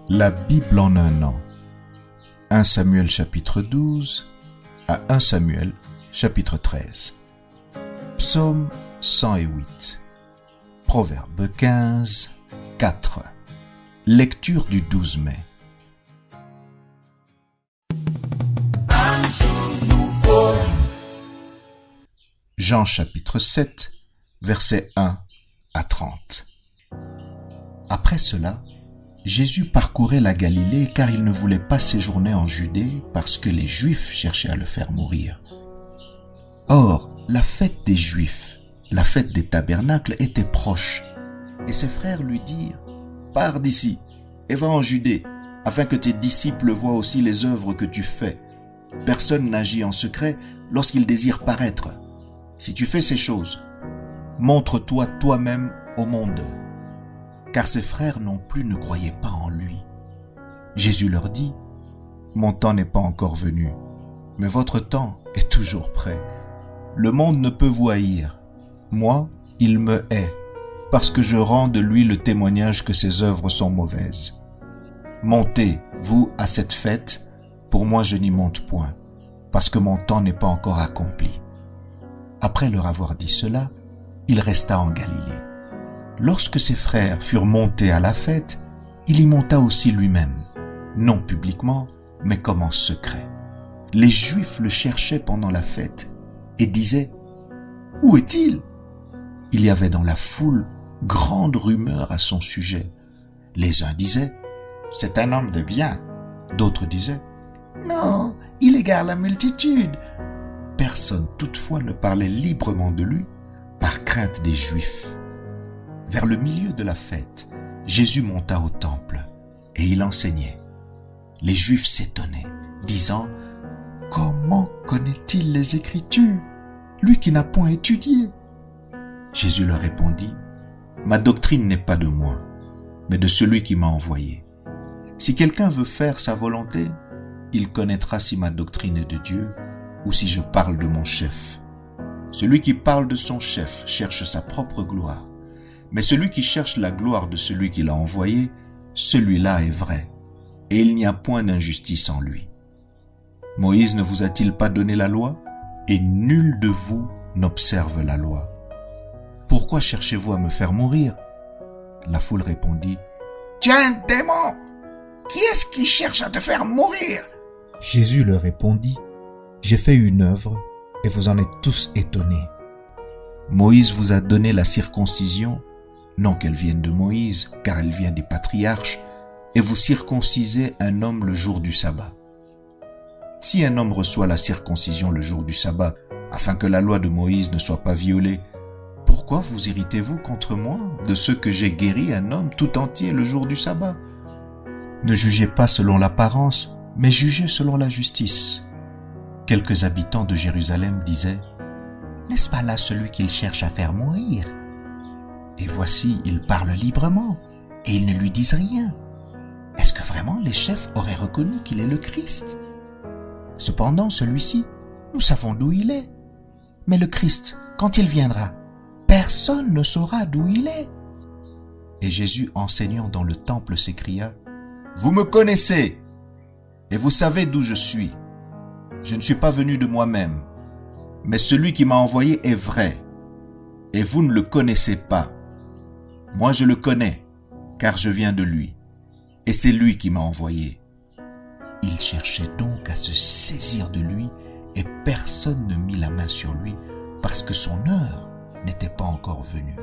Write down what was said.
La Bible en un an. 1 Samuel chapitre 12 à 1 Samuel chapitre 13. Psaume 108. Proverbe 15, 4. Lecture du 12 mai. Jean chapitre 7, versets 1 à 30. Après cela, Jésus parcourait la Galilée car il ne voulait pas séjourner en Judée parce que les Juifs cherchaient à le faire mourir. Or, la fête des Juifs, la fête des tabernacles, était proche. Et ses frères lui dirent « Pars d'ici et va en Judée, afin que tes disciples voient aussi les œuvres que tu fais. Personne n'agit en secret lorsqu'il désire paraître. Si tu fais ces choses, montre-toi toi-même au monde. » Car ses frères non plus ne croyaient pas en lui. Jésus leur dit « Mon temps n'est pas encore venu, mais votre temps est toujours prêt. Le monde ne peut vous haïr. Moi, il me hait, parce que je rends de lui le témoignage que ses œuvres sont mauvaises. Montez, vous, à cette fête, pour moi je n'y monte point, parce que mon temps n'est pas encore accompli. » Après leur avoir dit cela, il resta en Galilée. Lorsque ses frères furent montés à la fête, il y monta aussi lui-même, non publiquement, mais comme en secret. Les Juifs le cherchaient pendant la fête et disaient « Où est-il » Il y avait dans la foule grande rumeur à son sujet. Les uns disaient « C'est un homme de bien », d'autres disaient « Non, il égare la multitude ». Personne toutefois ne parlait librement de lui par crainte des Juifs. Vers le milieu de la fête, Jésus monta au temple et il enseignait. Les Juifs s'étonnaient, disant « Comment connaît-il les Écritures, lui qui n'a point étudié ?» Jésus leur répondit « Ma doctrine n'est pas de moi, mais de celui qui m'a envoyé. Si quelqu'un veut faire sa volonté, il connaîtra si ma doctrine est de Dieu ou si je parle de mon chef. Celui qui parle de son chef cherche sa propre gloire. Mais celui qui cherche la gloire de celui qui l'a envoyé, celui-là est vrai, et il n'y a point d'injustice en lui. Moïse ne vous a-t-il pas donné la loi? Et nul de vous n'observe la loi. Pourquoi cherchez-vous à me faire mourir? La foule répondit, « Tu es un démon! Qui est-ce qui cherche à te faire mourir ?» Jésus leur répondit, « J'ai fait une œuvre, et vous en êtes tous étonnés. Moïse vous a donné la circoncision, non qu'elle vienne de Moïse, car elle vient des patriarches, et vous circoncisez un homme le jour du sabbat. Si un homme reçoit la circoncision le jour du sabbat, afin que la loi de Moïse ne soit pas violée, pourquoi vous irritez-vous contre moi de ce que j'ai guéri un homme tout entier le jour du sabbat? Ne jugez pas selon l'apparence, mais jugez selon la justice. » Quelques habitants de Jérusalem disaient « N'est-ce pas là celui qu'il cherche à faire mourir? Et voici, il parle librement, et ils ne lui disent rien. Est-ce que vraiment les chefs auraient reconnu qu'il est le Christ? Cependant, celui-ci, nous savons d'où il est. Mais le Christ, quand il viendra, personne ne saura d'où il est. » Et Jésus, enseignant dans le temple, s'écria « Vous me connaissez, et vous savez d'où je suis. Je ne suis pas venu de moi-même, mais celui qui m'a envoyé est vrai, et vous ne le connaissez pas. Moi je le connais, car je viens de lui, et c'est lui qui m'a envoyé. » Il cherchait donc à se saisir de lui, et personne ne mit la main sur lui, parce que son heure n'était pas encore venue.